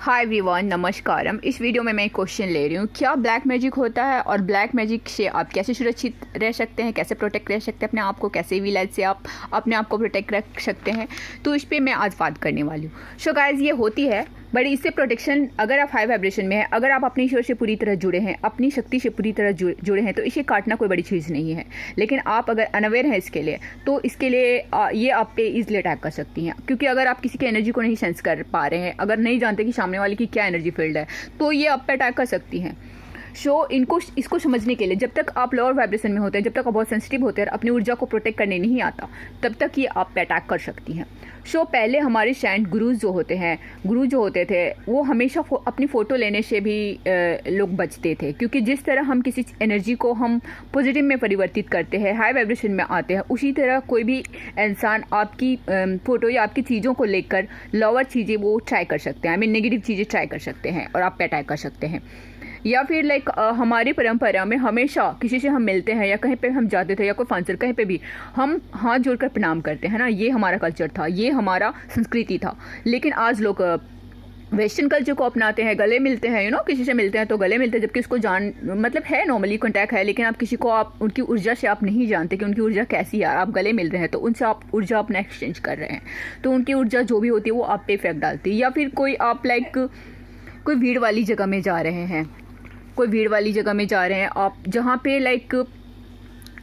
Hi everyone, नमस्कारम। इस video में मैं एक क्वेश्चन ले रही हूँ, क्या ब्लैक मैजिक होता है और ब्लैक मैजिक से आप कैसे सुरक्षित रह सकते हैं, कैसे प्रोटेक्ट रह सकते हैं अपने आप को, कैसे विलेज से आप अपने आप को प्रोटेक्ट रख सकते हैं। तो इस पर मैं आज बात करने वाली हूँ। सो गाइस, ये होती है बट इससे प्रोटेक्शन, अगर आप हाई वाइब्रेशन में हैं, अगर आप अपनी ईश्वर से पूरी तरह जुड़े हैं, अपनी शक्ति से पूरी तरह जुड़े हैं, तो इसे काटना कोई बड़ी चीज़ नहीं है। लेकिन आप अगर अनअवेयर हैं इसके लिए, तो इसके लिए ये आप पे ईजिली अटैक कर सकती हैं। क्योंकि अगर आप किसी की एनर्जी को नहीं सेंस कर पा रहे हैं, अगर नहीं जानते कि सामने वाले की क्या एनर्जी फील्ड है, तो ये आप पे अटैक कर सकती हैं। इसको समझने के लिए, जब तक आप लोअर वाइब्रेशन में होते हैं, जब तक आप बहुत सेंसिटिव होते हैं, अपनी ऊर्जा को प्रोटेक्ट करने नहीं आता, तब तक ये आप पे अटैक कर सकती हैं। पहले हमारे सैंट गुरु जो होते थे, वो हमेशा अपनी फ़ोटो लेने से भी लोग बचते थे। क्योंकि जिस तरह हम किसी एनर्जी को हम पॉजिटिव में परिवर्तित करते हैं, हाई वाइब्रेशन में आते हैं, उसी तरह कोई भी इंसान आपकी फ़ोटो या आपकी चीज़ों को लेकर लोअर चीज़ें वो ट्राई कर सकते हैं, नेगेटिव चीज़ें ट्राई कर सकते हैं और आप पे अटैक कर सकते हैं। या फिर हमारी परंपरा में हमेशा किसी से हम मिलते हैं या कहीं पे हम जाते थे या कोई फंक्शन, कहीं पे भी हम हाथ जोड़कर प्रणाम करते हैं ना। ये हमारा कल्चर था, ये हमारा संस्कृति था। लेकिन आज लोग वेस्टर्न कल्चर को अपनाते हैं, गले मिलते हैं, किसी से मिलते हैं तो गले मिलते हैं, जबकि उसको है नॉर्मली कॉन्टैक्ट है, लेकिन आप किसी को उनकी ऊर्जा से आप नहीं जानते कि उनकी ऊर्जा कैसी है। आप गले मिल रहे हैं तो उनसे आप ऊर्जा अपना एक्सचेंज कर रहे हैं, तो उनकी ऊर्जा जो भी होती है वो आप पे इफेक्ट डालती है। या फिर कोई भीड़ वाली जगह में जा रहे हैं, आप, जहाँ पे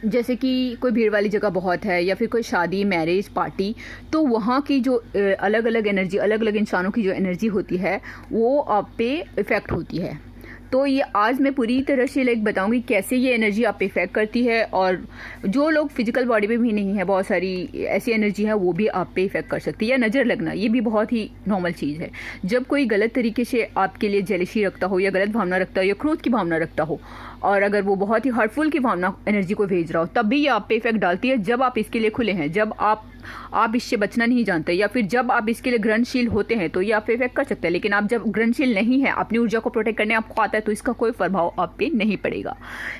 जैसे कि कोई भीड़ वाली जगह बहुत है, या फिर कोई शादी, मैरिज, पार्टी, तो वहाँ की जो अलग अलग एनर्जी, अलग अलग इंसानों की जो एनर्जी होती है, वो आप पे इफ़ेक्ट होती है। तो ये आज मैं पूरी तरह से बताऊंगी कैसे ये एनर्जी आप पे इफेक्ट करती है। और जो लोग फिजिकल बॉडी में भी नहीं है, बहुत सारी ऐसी एनर्जी है वो भी आप पे इफेक्ट कर सकती है। या नज़र लगना, ये भी बहुत ही नॉर्मल चीज़ है। जब कोई गलत तरीके से आपके लिए जेलसी रखता हो, या गलत भावना रखता हो, या क्रोध की भावना रखता हो, और अगर वो बहुत ही हर्टफुल की भावना एनर्जी को भेज रहा हो, तब भी ये आप पे इफेक्ट डालती है। जब आप इसके लिए खुले हैं, जब आप इससे बचना नहीं जानते, या फिर जब आप इसके लिए ग्रहणशील होते हैं, तो ये आप पे इफेक्ट कर सकते हैं। लेकिन आप जब ग्रहणशील नहीं है, अपनी ऊर्जा को प्रोटेक्ट करने आपको आता है, तो इसका कोई प्रभाव आप पे नहीं पड़ेगा।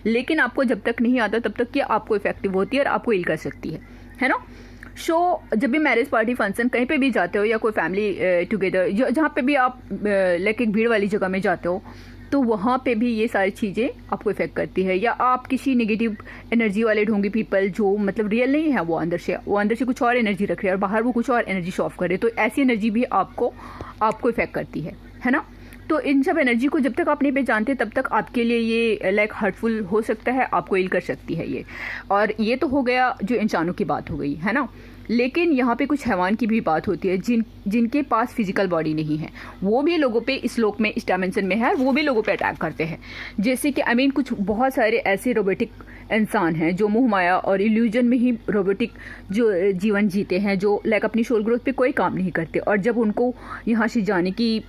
लेकिन आपको जब तक नहीं आता, तब तक ये आपको इफेक्टिव होती है और आपको हील कर सकती है ना। जब भी मैरिज, पार्टी, फंक्शन कहीं पे भी जाते हो, या कोई फैमिली टुगेदर, जहाँ पे भी आप एक भीड़ वाली जगह में जाते हो, तो वहाँ पे भी ये सारी चीज़ें आपको इफेक्ट करती है। या आप किसी नेगेटिव एनर्जी वाले ढोंगी पीपल, जो रियल नहीं है, वो अंदर से कुछ और एनर्जी रख रहे हैं और बाहर वो कुछ और एनर्जी शो ऑफ कर रहे हैं, तो ऐसी एनर्जी भी आपको इफेक्ट करती है ना। तो इन सब एनर्जी को जब तक आप नहीं पहचानते, तब तक आपके लिए ये हर्टफुल हो सकता है, आपको हील कर सकती है ये। और ये तो हो गया जो इंसानों की बात हो गई, है ना। लेकिन यहाँ पे कुछ हैवान की भी बात होती है, जिनके पास फिजिकल बॉडी नहीं है, वो भी लोगों पे इस लोक में, इस डायमेंशन में है, वो भी लोगों पे अटैक करते हैं। जैसे कि कुछ बहुत सारे ऐसे रोबोटिक इंसान हैं जो मोह माया और इल्यूजन में ही रोबोटिक जो जीवन जीते हैं, जो अपनी सोल ग्रोथ पे कोई काम नहीं करते। और जब उनको यहाँ से जाने की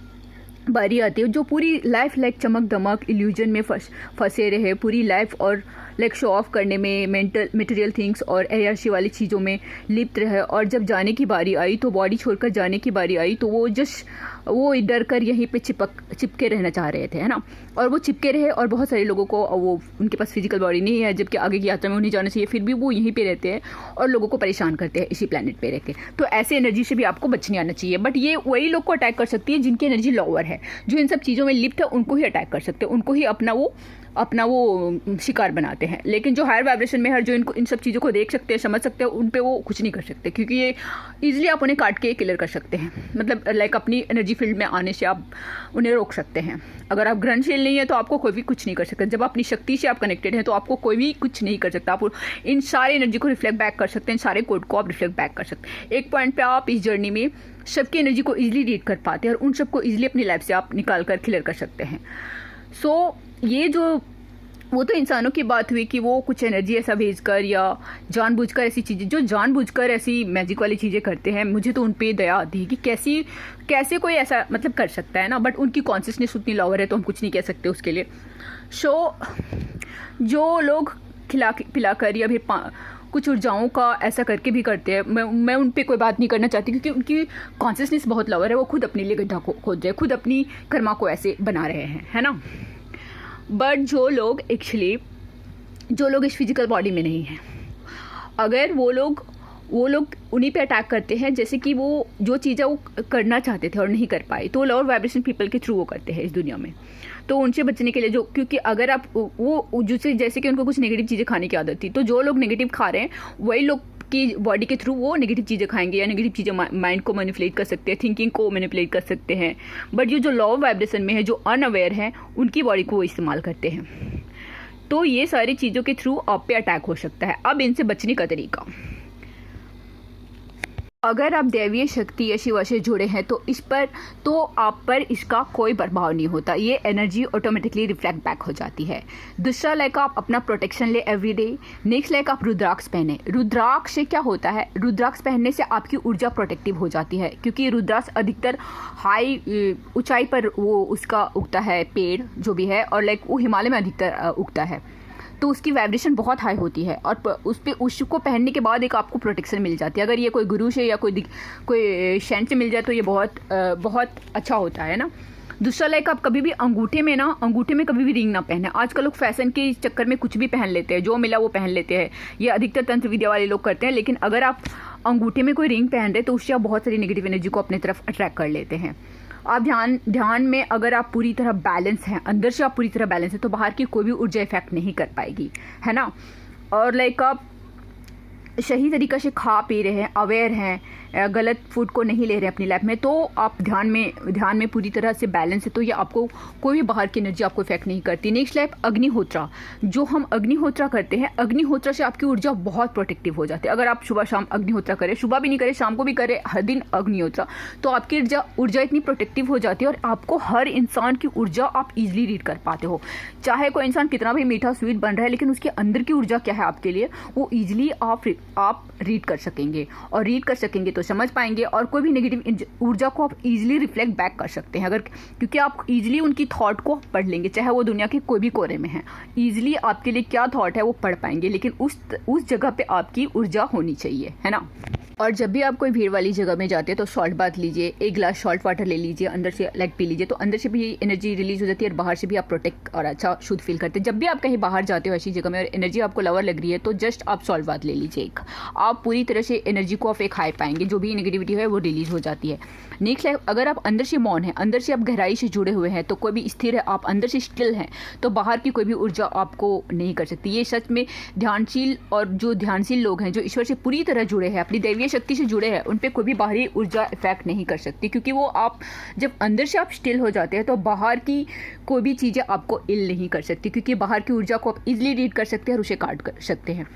बारी आती है, जो पूरी लाइफ चमक दमक इल्यूजन में फंसे रहे पूरी लाइफ, और शो ऑफ करने में, मटेरियल थिंग्स और एयरशी वाली चीज़ों में लिप्त रहे, और जब जाने की बारी आई, तो बॉडी छोड़कर जाने की बारी आई, तो वो डर कर यहीं पे चिपके रहना चाह रहे थे, है ना। और वो चिपके रहे, और बहुत सारे लोगों को उनके पास फिजिकल बॉडी नहीं है, जबकि आगे की यात्रा में उन्हें जाना चाहिए, फिर भी वो यहीं पे रहते हैं और लोगों को परेशान करते हैं इसी प्लेनेट पे रह के। तो ऐसे एनर्जी से भी आपको बचने आना चाहिए। बट ये वही लोग को अटैक कर सकती है जिनकी एनर्जी लोअर है, जो इन सब चीज़ों में लिप्त है, उनको ही अटैक कर सकते हैं, उनको ही अपना वो शिकार बनाते हैं। लेकिन जो हायर वाइब्रेशन में है, जो इन सब चीज़ों को देख सकते हैं, समझ सकते हैं, उन पे वो कुछ नहीं कर सकते, क्योंकि ये ईजिली आप उन्हें काट के क्लियर कर सकते हैं। अपनी एनर्जी फील्ड में आने से आप उन्हें रोक सकते हैं। अगर आप ग्रहणशील नहीं है, तो आपको कोई भी कुछ नहीं कर सकता। जब अपनी शक्ति से आप कनेक्टेड हैं, तो आपको कोई भी कुछ नहीं कर सकता। आप इन सारे एनर्जी को रिफ्लेक्ट बैक कर सकते हैं, इन सारे कोड को आप रिफ्लेक्ट बैक कर सकते हैं। एक पॉइंट पे आप इस जर्नी में सबकी एनर्जी को ईजिली रीड कर पाते हैं, और उन सबको ईजिली अपनी लाइफ से आप निकाल कर क्लियर कर सकते हैं। ये वो तो इंसानों की बात हुई कि वो कुछ एनर्जी ऐसा भेजकर या जानबूझकर ऐसी चीज़ें, जो जानबूझकर ऐसी मैजिक वाली चीज़ें करते हैं, मुझे तो उन पे दया आती है कि कैसे कोई ऐसा कर सकता है ना। बट उनकी कॉन्शियसनेस उतनी लोअर है, तो हम कुछ नहीं कह सकते उसके लिए। जो लोग खिला पिलाकर या फिर कुछ ऊर्जाओं का ऐसा करके भी करते हैं, मैं उन पे कोई बात नहीं करना चाहती, क्योंकि उनकी कॉन्शियसनेस बहुत लोअर है। वो खुद अपने लिए गड्ढा खोद रहे, खुद अपनी कर्मा को ऐसे बना रहे हैं, है ना। बट जो लोग इस फिजिकल बॉडी में नहीं हैं, अगर वो लोग वो लोग उन्हीं पे अटैक करते हैं, जैसे कि वो जो चीज़ें वो करना चाहते थे और नहीं कर पाए, तो लोअर वाइब्रेशन पीपल के थ्रू वो करते हैं इस दुनिया में। तो उनसे बचने के लिए जो, क्योंकि अगर आप वो जैसे कि उनको कुछ नेगेटिव चीज़ें खाने की आदत थी, तो जो लोग नेगेटिव खा रहे हैं वही लोग की बॉडी के थ्रू वो नेगेटिव चीज़ें खाएंगे, या नेगेटिव चीज़ें माइंड को मैनिपुलेट कर सकते हैं, थिंकिंग को मैनिपुलेट कर सकते हैं। बट ये जो लॉ वाइब्रेशन में है, जो अनअवेयर हैं, उनकी बॉडी को वो इस्तेमाल करते हैं। तो ये सारी चीज़ों के थ्रू आप पे अटैक हो सकता है। अब इनसे बचने का तरीका, अगर आप दैवीय शक्ति या शिवा से जुड़े हैं तो आप पर इसका कोई प्रभाव नहीं होता, ये एनर्जी ऑटोमेटिकली रिफ्लेक्ट बैक हो जाती है। दूसरा, लाइक आप अपना प्रोटेक्शन ले एवरीडे। नेक्स्ट, लाइक आप रुद्राक्ष पहने। रुद्राक्ष से क्या होता है, रुद्राक्ष पहनने से आपकी ऊर्जा प्रोटेक्टिव हो जाती है, क्योंकि रुद्राक्ष अधिकतर हाई ऊंचाई पर वो उसका उगता है, पेड़ जो भी है, और लाइक वो हिमालय में अधिकतर उगता है, तो उसकी वाइब्रेशन बहुत हाई होती है, और उसको पहनने के बाद एक आपको प्रोटेक्शन मिल जाती है। अगर ये कोई गुरु से या कोई सेंट से मिल जाए तो ये बहुत अच्छा होता है ना। दूसरा, लाइक आप कभी भी अंगूठे में कभी भी रिंग ना पहने। आजकल लोग फैशन के चक्कर में कुछ भी पहन लेते हैं, जो मिला वो पहन लेते हैं, ये अधिकतर तंत्र विद्या वाले लोग करते हैं। लेकिन अगर आप अंगूठे में कोई रिंग पहन रहे तो उससे आप बहुत सारी नेगेटिव एनर्जी को अपनी तरफ अट्रैक्ट कर लेते हैं। आप ध्यान में अगर आप पूरी तरह बैलेंस हैं, अंदर से आप पूरी तरह बैलेंस है, तो बाहर की कोई भी ऊर्जा इफेक्ट नहीं कर पाएगी, है ना। और लाइक आप सही तरीक़े से खा पी रहे हैं, अवेयर हैं, गलत फूड को नहीं ले रहे हैं अपनी लाइफ में, तो आप ध्यान में पूरी तरह से बैलेंस है, तो ये आपको कोई भी बाहर की एनर्जी आपको इफेक्ट नहीं करती। Next, life Agnihotra. जो हम अग्निहोत्रा करते हैं, अग्निहोत्रा से आपकी ऊर्जा बहुत प्रोटेक्टिव हो जाती है। अगर आप सुबह शाम अग्निहोत्रा करें, सुबह भी नहीं करें, शाम को भी करें, हर दिन अग्निहोत्रा, तो आपकी ऊर्जा इतनी प्रोटेक्टिव हो जाती है, और आपको हर इंसान की ऊर्जा आप ईजिली रीड कर पाते हो। चाहे कोई इंसान कितना भी मीठा स्वीट बन रहा है, लेकिन उसके अंदर की ऊर्जा क्या है आपके लिए, वो ईजिली आप रीड कर सकेंगे, और रीड कर सकेंगे तो समझ पाएंगे, और कोई भी नेगेटिव ऊर्जा को आप इजीली रिफ्लेक्ट बैक कर सकते हैं, अगर क्योंकि आप इजीली उनकी थॉट को पढ़ लेंगे, चाहे वो दुनिया के कोई भी कोने में है, इजीली आपके लिए क्या थॉट है वो पढ़ पाएंगे। लेकिन उस जगह पे आपकी ऊर्जा होनी चाहिए, है ना। और जब भी आप कोई भीड़ वाली जगह में जाते हैं तो सॉल्ट बाथ लीजिए, एक ग्लास सॉल्ट वाटर ले लीजिए, अंदर से लाइक पी लीजिए, तो अंदर से भी एनर्जी रिलीज हो जाती है, और बाहर से भी आप प्रोटेक्ट और अच्छा शुद्ध फील करते हैं। जब भी आप कहीं बाहर जाते हो ऐसी जगह में और एनर्जी आपको लोअर लग रही है, तो जस्ट आप सॉल्ट बाथ ले लीजिए एक, आप पूरी तरह से एनर्जी को आप एक हाई पाएंगे, जो भी नेगेटिविटी है वो रिलीज हो जाती है। नेक्स्ट, अगर आप अंदर से मौन है, अंदर से आप गहराई से जुड़े हुए हैं, तो कोई भी स्थिर है, आप अंदर से स्टिल हैं, तो बाहर की कोई भी ऊर्जा आपको नहीं कर सकती। ये सच में ध्यानशील, और जो ध्यानशील लोग हैं, जो ईश्वर से पूरी तरह जुड़े हैं, अपनी दैवीय शक्ति से जुड़े हैं, उन पे कोई भी बाहरी ऊर्जा इफेक्ट नहीं कर सकती, क्योंकि वो आप जब अंदर से आप स्टिल हो जाते हैं तो बाहर की कोई भी चीज़ें आपको इल नहीं कर सकती, क्योंकि बाहर की ऊर्जा को आप इजीली रीड कर सकते हैं और उसे काट कर सकते हैं।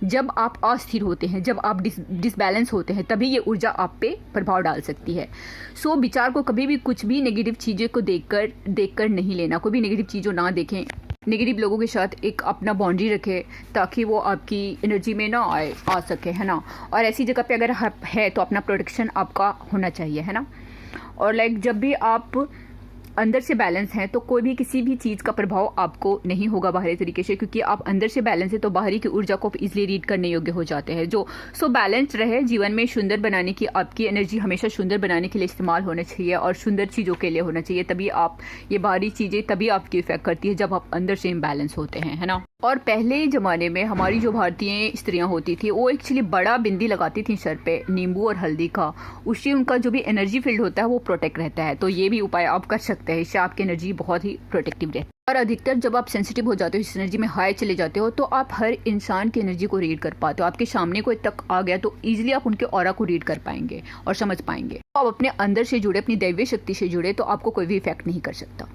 जब आप अस्थिर होते हैं, जब आप डिसबैलेंस होते हैं, तभी ये ऊर्जा आप पे प्रभाव डाल सकती है। सो विचार को कभी भी कुछ भी नेगेटिव चीज़ों को देखकर नहीं लेना, कोई भी नेगेटिव चीज़ों ना देखें, नेगेटिव लोगों के साथ एक अपना बाउंड्री रखें, ताकि वो आपकी एनर्जी में ना आ सके, है ना। और ऐसी जगह पे अगर है तो अपना प्रोटेक्शन आपका होना चाहिए, है ना। और लाइक जब भी आप अंदर से बैलेंस हैं, तो कोई भी किसी भी चीज़ का प्रभाव आपको नहीं होगा बाहरी तरीके से, क्योंकि आप अंदर से बैलेंस है, तो बाहरी की ऊर्जा को इजीली रीड करने योग्य हो जाते हैं। सो बैलेंस रहे, जीवन में सुंदर बनाने की आपकी एनर्जी हमेशा सुंदर बनाने के लिए इस्तेमाल होना चाहिए, और सुंदर चीज़ों के लिए होना चाहिए, तभी आप ये बाहरी चीज़ें तभी आपकी इफेक्ट करती है जब आप अंदर से इम्बैलेंस होते हैं, है ना। और पहले ज़माने में हमारी जो भारतीय स्त्रियाँ होती थी, वो एक्चुअली बड़ा बिंदी लगाती थी सर पे, नींबू और हल्दी का, उससे उनका जो भी एनर्जी फील्ड होता है वो प्रोटेक्ट रहता है। तो ये भी उपाय आप कर सकते हैं, इससे आपकी एनर्जी बहुत ही प्रोटेक्टिव रहती है। और अधिकतर जब आप सेंसिटिव हो जाते हो, इस एनर्जी में हाई चले जाते हो, तो आप हर इंसान की एनर्जी को रीड कर पाते हो। आपके सामने कोई तक आ गया तो ईजिली आप उनके ऑरा को रीड कर पाएंगे और समझ पाएंगे। आप अपने अंदर से जुड़े, अपनी दैवीय शक्ति से जुड़े, तो आपको कोई भी इफेक्ट नहीं कर सकता।